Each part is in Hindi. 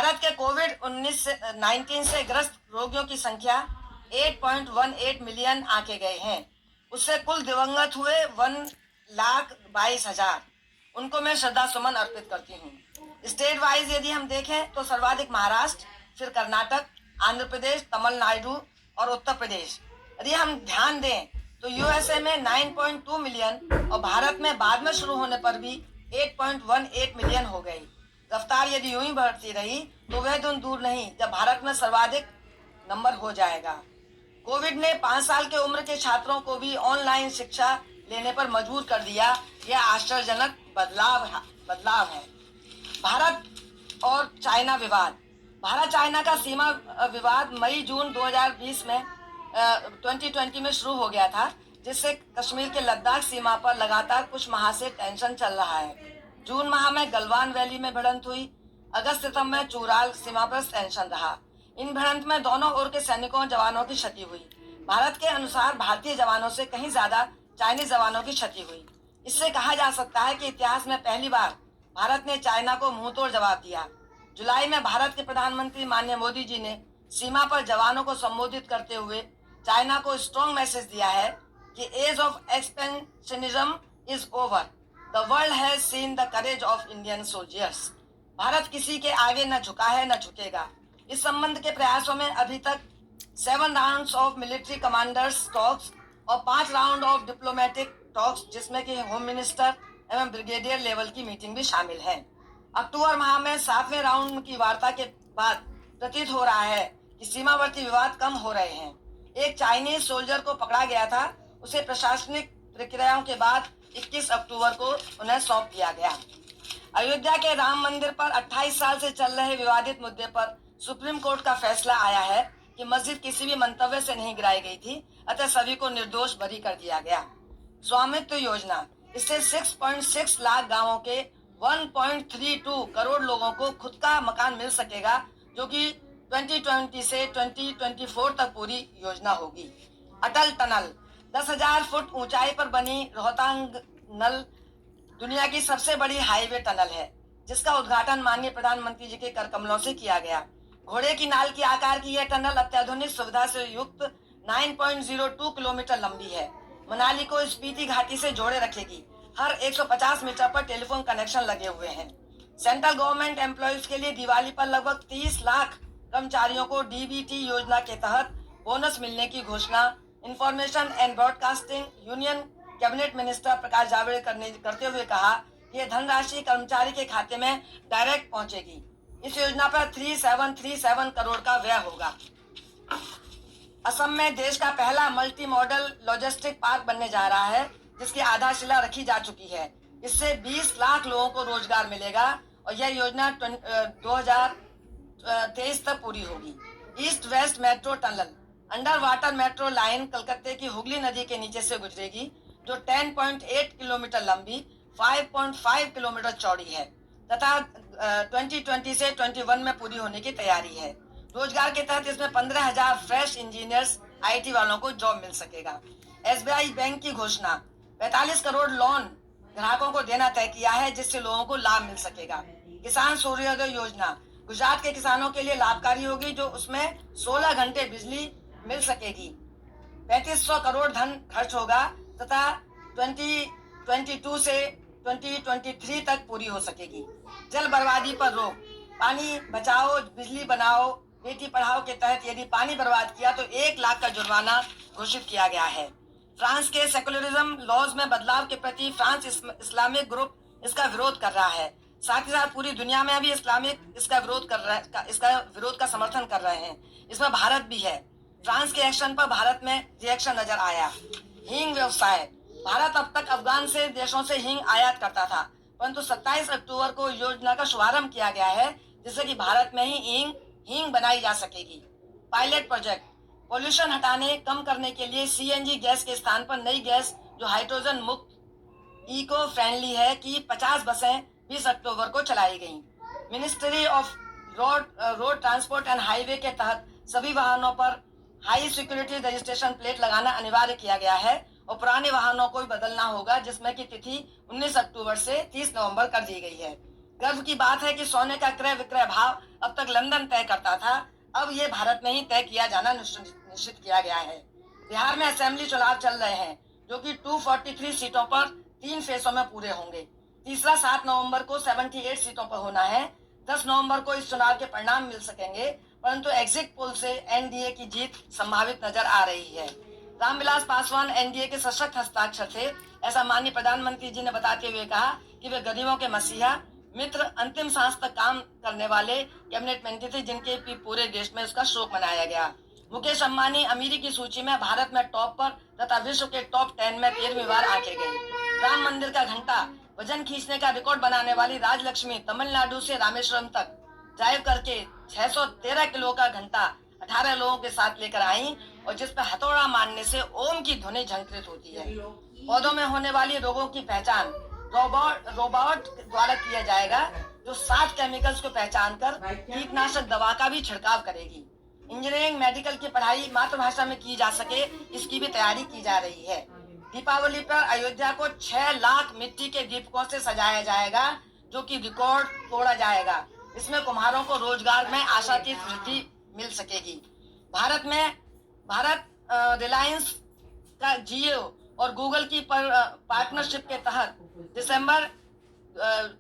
भारत के कोविड 19 से ग्रस्त रोगियों की संख्या 8.18 मिलियन आंके गए हैं। उससे कुल दिवंगत हुए 1,22,000। उनको मैं श्रद्धा सुमन अर्पित करती हूँ। स्टेट वाइज यदि हम देखें तो सर्वाधिक महाराष्ट्र, फिर कर्नाटक, आंध्र प्रदेश, तमिलनाडु और उत्तर प्रदेश। यदि हम ध्यान दें तो यूएसए में 9.2 मिलियन और भारत में बाद में शुरू होने पर भी 8.18 मिलियन हो गई। रफ्तार यदि यूं ही बढ़ती रही तो वह दिन दूर नहीं जब भारत में सर्वाधिक नंबर हो जाएगा। कोविड ने 5 साल के उम्र के छात्रों को भी ऑनलाइन शिक्षा लेने पर मजबूर कर दिया। यह आश्चर्यजनक बदलाव है। भारत और चाइना विवाद। भारत चाइना का सीमा विवाद मई जून 2020 में 2020 में शुरू हो गया था, जिससे कश्मीर के लद्दाख सीमा पर लगातार कुछ माह से टेंशन चल रहा है। जून माह में गलवान वैली में भिड़ंत हुई। अगस्त सितंबर में चूराल सीमा पर टेंशन रहा। इन भिड़ंत में दोनों ओर के सैनिकों और जवानों की क्षति हुई। भारत के अनुसार भारतीय जवानों से कहीं ज्यादा चाइनीज जवानों की क्षति हुई। इससे कहा जा सकता है कि इतिहास में पहली बार भारत ने चाइना को मुंहतोड़ जवाब दिया। जुलाई में भारत के प्रधानमंत्री माननीय मोदी जी ने सीमा पर जवानों को संबोधित करते हुए चाइना को स्ट्रॉन्ग मैसेज दिया है कि age of expansionism is over, the world has seen the courage of Indian soldiers. Bharat किसी के आगे न झुका है न झुकेगा। इस संबंध के प्रयासों में अभी तक 7 rounds of military commanders talks और 5 राउंड ऑफ डिप्लोमेटिक टॉक्स, जिसमें कि होम मिनिस्टर एवं ब्रिगेडियर लेवल की मीटिंग भी शामिल है। अक्टूबर माह में 7वें राउंड की वार्ता के बाद प्रतीत हो रहा है कि सीमावर्ती विवाद कम हो रहे हैं। एक चाइनीज सोल्जर को पकड़ा गया था, उसे प्रशासनिक प्रक्रियाओं के बाद 21 अक्टूबर को उन्हें सौंप दिया गया। अयोध्या के राम मंदिर पर 28 साल से चल रहे विवादित मुद्दे पर सुप्रीम कोर्ट का फैसला आया है कि मस्जिद किसी भी मंतव्य से नहीं गिराई गई थी, अतः सभी को निर्दोष बरी कर दिया गया। स्वामित्व योजना, इससे 6.6 लाख गांवों के 1.32 करोड़ लोगों को खुद का मकान मिल सकेगा, जो कि 2020 से 2024 तक पूरी योजना होगी। अटल टनल, 10,000 फुट ऊंचाई पर बनी रोहतांग नल दुनिया की सबसे बड़ी हाईवे टनल है, जिसका उद्घाटन माननीय प्रधानमंत्री जी के कर कमलों से किया गया। घोड़े की नाल की आकार की यह टनल अत्याधुनिक सुविधा से युक्त 9.02 किलोमीटर लंबी है। मनाली को स्पीति घाटी से जोड़े रखेगी। हर 150 मीटर पर टेलीफोन कनेक्शन लगे हुए हैं। सेंट्रल गवर्नमेंट एम्प्लॉइज के लिए दिवाली पर लगभग 30 लाख कर्मचारियों को डीबीटी योजना के तहत बोनस मिलने की घोषणा। Information and broadcasting union cabinet minister Prakash Javadekar ने करते हुए कहा कि यह धनराशि कर्मचारी के खाते में डायरेक्ट पहुंचेगी। इस योजना पर 3737 करोड़ का व्यय होगा। असम में देश का पहला मल्टी मॉडल लॉजिस्टिक पार्क बनने जा रहा है, जिसकी आधारशिला रखी जा चुकी है। इससे 20 लाख लोगों को रोजगार मिलेगा और यह योजना 2023 तक पूरी होगी। East west metro tunnel, under water metro line कलकत्ते की हुगली नदी के नीचे से गुजरेगी, जो 10.8 किलोमीटर लंबी 5.5 किलोमीटर चौड़ी है तथा 2020 से 21 में पूरी होने की तैयारी है। रोजगार के तहत इसमें 15,000 फ्रेश इंजीनियर्स आईटी वालों को जॉब मिल सकेगा। एसबीआई बैंक की घोषणा, 45 करोड़ लोन ग्राहकों को देना तय किया है, जिससे लोगों को लाभ मिल सकेगा। किसान सूर्योदय योजना गुजरात के किसानों के लिए लाभकारी होगी, जो उसमें 16 घंटे बिजली मिल सकेगी। 3500 करोड़ धन खर्च होगा तथा 2022 से 2023 तक पूरी हो सकेगी। जल बर्बादी पर रोक, पानी बचाओ बिजली बनाओ बेटी पढ़ाओ के तहत यदि पानी बर्बाद किया तो 1 लाख का जुर्माना घोषित किया गया है। फ्रांस के सेकुलरिज्म लॉज में बदलाव के प्रति फ्रांस इस्लामिक ग्रुप इसका विरोध कर रहा है। साथ ही साथ पूरी दुनिया में भी इस्लामिक इसका विरोध का समर्थन कर रहे हैं। इसमें भारत भी है। फ्रांस के एक्शन पर भारत में रिएक्शन नजर आया। हींग व्यवसाय, भारत अब तक अफगान से देशों से हींग आयात करता था, परंतु 27 अक्टूबर को योजना का शुभारंभ किया गया है, जिससे कि भारत में ही हींग बनाई जा सकेगी। पायलट प्रोजेक्ट, पोल्यूशन हटाने कम करने के लिए सीएनजी गैस के स्थान पर नई गैस जो हाइड्रोजन मुक्त इको फ्रेंडली है की 50 बसें 20 अक्टूबर को चलाई गईं। Ministry of road transport and highway के तहत सभी वाहनों पर हाई सिक्योरिटी रजिस्ट्रेशन प्लेट लगाना अनिवार्य किया गया है और पुराने वाहनों को भी बदलना होगा, जिसमें की तिथि 19 अक्टूबर से 30 नवंबर कर दी गई है। गर्व की बात है कि सोने का क्रय विक्रय भाव अब तक लंदन तय करता था, अब ये भारत में ही तय किया जाना निश्चित किया गया है। बिहार में असेंबली चुनाव चल रहे हैं, जो कि 243 सीटों पर 3 फेसों में पूरे होंगे। तीसरा 7 नवंबर को 78 सीटों पर होना है। 10 नवंबर को इस चुनाव के परिणाम मिल सकेंगे, परंतु एग्जिट पोल से एनडीए की जीत संभावित नजर आ रही है। रामविलास पासवान एनडीए के सशक्त हस्ताक्षर थे, ऐसा माननीय प्रधानमंत्री जी ने बताते हुए कहा कि वे गरीबों के मसीहा मित्र, अंतिम सांस तक काम करने वाले कैबिनेट मंत्री थे, जिनके पूरे देश में उसका शोक मनाया गया। मुकेश अंबानी अमीरी की सूची में भारत में टॉप पर तथा विश्व के टॉप 10 में 13वीं बार आके गई। राम मंदिर का घंटा वजन खींचने का रिकॉर्ड बनाने वाली राजलक्ष्मी तमिलनाडु से रामेश्वरम तक ड्राइव करके 613 किलो का घंटा 18 लोगों के साथ लेकर आई, और जिस पर हथौड़ा मारने से ओम की ध्वनि झंकृत होती है। पौधों में होने वाली रोगों की पहचान रोबोट द्वारा किया जाएगा, जो 7 केमिकल्स को पहचान कर कीटनाशक दवा का भी छिड़काव करेगी। इंजीनियरिंग मेडिकल की पढ़ाई मातृभाषा में की जा सके, इसकी भी तैयारी की जा रही है। दीपावली पर अयोध्या को 6 लाख मिट्टी के दीपकों से सजाया जाएगा, जो कि रिकॉर्ड तोड़ा जाएगा। इसमें कुम्हारों को रोजगार में आशातीत वृद्धि मिल सकेगी। भारत रिलायंस का जियो और गूगल की पार्टनरशिप के तहत दिसंबर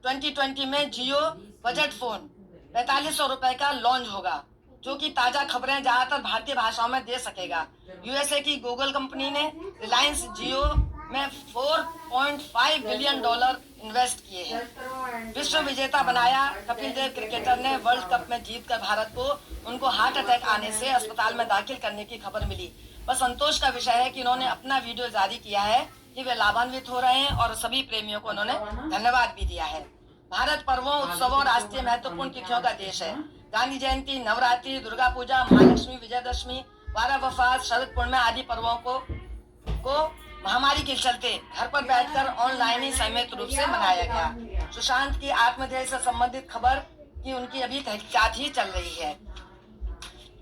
2020 में जियो बजट फोन 4500 रुपए का लॉन्च होगा, जो कि ताजा खबरें ज्यादातर भारतीय भाषाओं में दे सकेगा। यूएसए की गूगल कंपनी ने रिलायंस जियो में $4.5 बिलियन इन्वेस्ट किए हैं। विश्व विजेता बनाया कपिल देव क्रिकेटर ने वर्ल्ड कप में जीतकर भारत को उनको हार्ट अटैक आने से अस्पताल में दाखिल करने की खबर मिली। बस संतोष का विषय है कि उन्होंने अपना वीडियो जारी किया है कि वे लाभान्वित हो रहे हैं, और सभी प्रेमियों को उन्होंने धन्यवाद भी दिया है। भारत पर्वों, उत्सवों, राष्ट्रीय महत्वपूर्ण तिथियों का देश है। गांधी जयंती, नवरात्रि, दुर्गा पूजा, महालक्ष्मी, विजयदशमी, 12 वफात, शरद पूर्णिमा आदि पर्वों को महामारी के चलते घर पर बैठकर ऑनलाइन ही संयमित रूप से मनाया गया। सुशांत की आत्महत्या से संबंधित खबर की उनकी अभी तहकीकात ही चल रही है।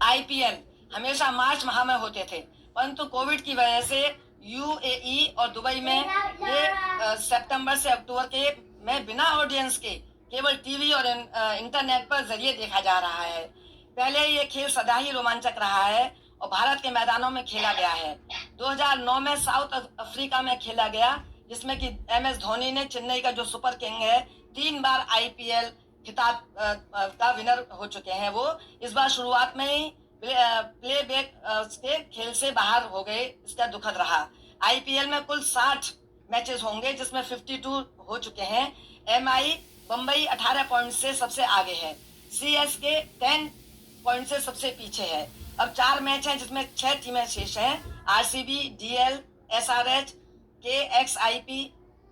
आईपीएल हमेशा मार्च माह में होते थे, परंतु कोविड की वजह से यूएई और दुबई में ये सितंबर से अक्टूबर में बिना ऑडियंस के केवल टीवी और इंटरनेट पर जरिए देखा जा रहा है। पहले ये खेल सदा ही रोमांचक रहा है और भारत के मैदानों में खेला गया है। 2009 में साउथ अफ्रीका में खेला गया, जिसमें कि MS धोनी ने, चेन्नई का जो सुपर किंग है, 3 बार आईपीएल खिताब का विनर हो चुके हैं। वो इस बार शुरुआत में ही प्लेबैक के खेल से बाहर हो गए, इसका दुखद रहा। आईपीएल में कुल 60 मैचेस होंगे, जिसमें 52 हो चुके हैं। MI बम्बई 18 पॉइंट से सबसे आगे है। CSK 10 पॉइंट से सबसे पीछे है। अब 4 मैच हैं, जिसमें 6 टीमें शेष हैं। RCB, DL, SRH, KXIP,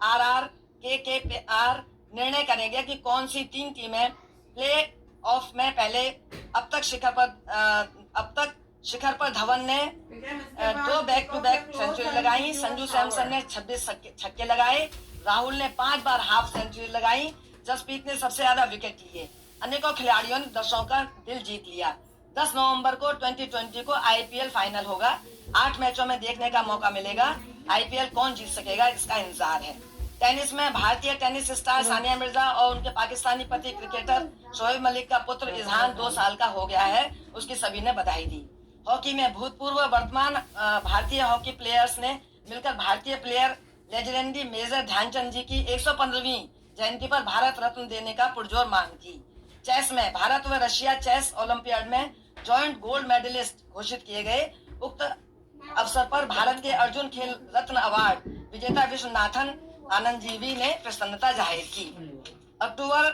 RR, KKR निर्णय करेंगे कि कौन सी 3 टीमें प्ले ऑफ में पहले। अब तक शिखर पर धवन ने 2 बैक टू बैक सेंचुरी लगाई। संजू सैमसन ने 26 छक्के लगाए। राहुल ने 5 बार हाफ सेंचुरी लगाई। जसप्रीत ने सबसे ज्यादा विकेट लिए। अनेकों खिलाड़ियों ने दर्शकों का दिल जीत लिया। 10 नवंबर को 2020 को आईपीएल फाइनल होगा। 8 मैचों में देखने का मौका मिलेगा। आईपीएल कौन जीत सकेगा, इसका इंतजार है। टेनिस में भारतीय टेनिस स्टार सानिया मिर्जा और उनके पाकिस्तानी पति क्रिकेटर शोएब मलिक का पुत्र इजहान 2 साल का हो गया है, उसकी सभी ने बधाई दी। हॉकी में भूतपूर्व वर्तमान भारतीय हॉकी प्लेयर्स ने मिलकर भारतीय प्लेयर लेजेंडरी मेजर ध्यानचंद जी की 115वीं जयंती पर भारत रत्न देने का पुरजोर मांग की। चेस में भारत व रशिया चेस ओलंपियाड में जॉइंट गोल्ड मेडलिस्ट घोषित किए गए। उक्त अवसर पर भारत के अर्जुन खेल रत्न अवार्ड विजेता विश्वनाथन आनंद जीवी ने प्रसन्नता जाहिर की। अक्टूबर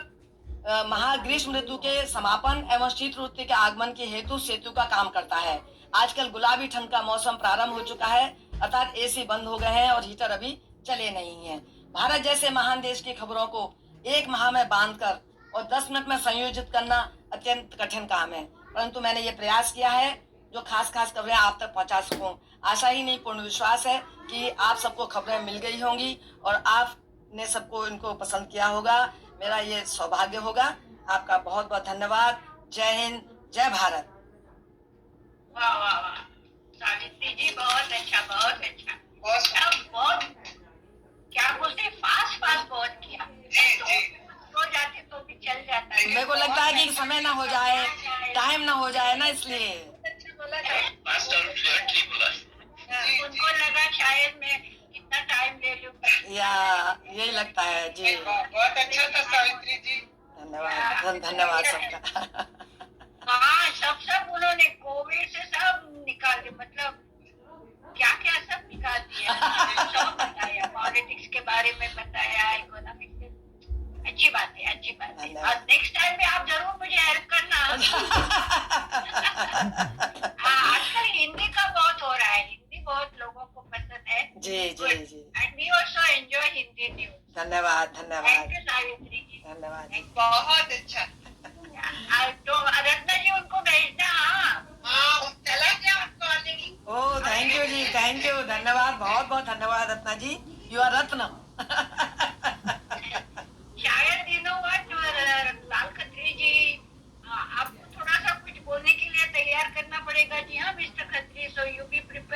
माह ग्रीष्म ऋतु के समापन एवं शीत ऋतु के आगमन के हेतु सेतु का काम करता है। आजकल गुलाबी ठंड का मौसम प्रारंभ हो चुका है, अर्थात एसी बंद हो गए हैं और हीटर अभी चले नहीं हैं। भारत जैसे महान देश की खबरों को एक माह में बांधकर और 10 मिनट में संयोजित करना अत्यंत कठिन काम है, परंतु मैंने ये प्रयास किया है जो खास खबरें आप तक पहुंचा सकूं। आशा ही नहीं, पूर्ण विश्वास है कि आप सबको खबरें मिल गई होंगी और आपने सबको इनको पसंद किया होगा। मेरा ये सौभाग्य होगा। आपका बहुत बहुत धन्यवाद। जय हिंद, जय भारत। वाह वाह वाह, सावित्री जी बहुत अच्छा, बहुत अच्छा, बहुत क्या बोलते, फास्ट बहुत किया। जी जी सो जाते तो भी चल जाता है। मेरे को लगता है कि समय ना हो जाए, टाइम ना हो जाए ना, इसलिए। अच्छा बोला था। उनको लगा शायद मैं कितना टाइम ले लूं। या यही लगता है जी। बहुत अच्छा था सावित्री जी। धन्यवाद, धन्यवाद सबका। हाँ, सब उन्होंने कोविड से सब निकाल दिया, मतलब क्या क्या सब निकाल दिया। सब बताया, पॉलिटिक्स के बारे में बताया, इकोनॉमिक्स के। अच्छी बात है, अच्छी बात है। धन्यवाद। और नेक्स्ट टाइम में आप जरूर मुझे हेल्प करना। हाँ, आजकल हिंदी का बहुत हो रहा है, हिंदी बहुत लोगों को पसंद है। जी जी जी, and we also enjoy Hindi news. धन्यवाद, थैंक धन्यवाद, यू सावित्री जी। धन्यवाद जी। बहुत अच्छा। तो रत्ना जी उनको भेजना। हाँ, चला गया उनको already. Oh thank you ji, thank you, धन्यवाद, बहुत बहुत धन्यवाद रत्ना जी, यू आर रत्न। शायद you know what, Lal Khatri ji, आपको थोड़ा सा कुछ बोलने के लिए तैयार करना पड़ेगा जी। हाँ मिस्टर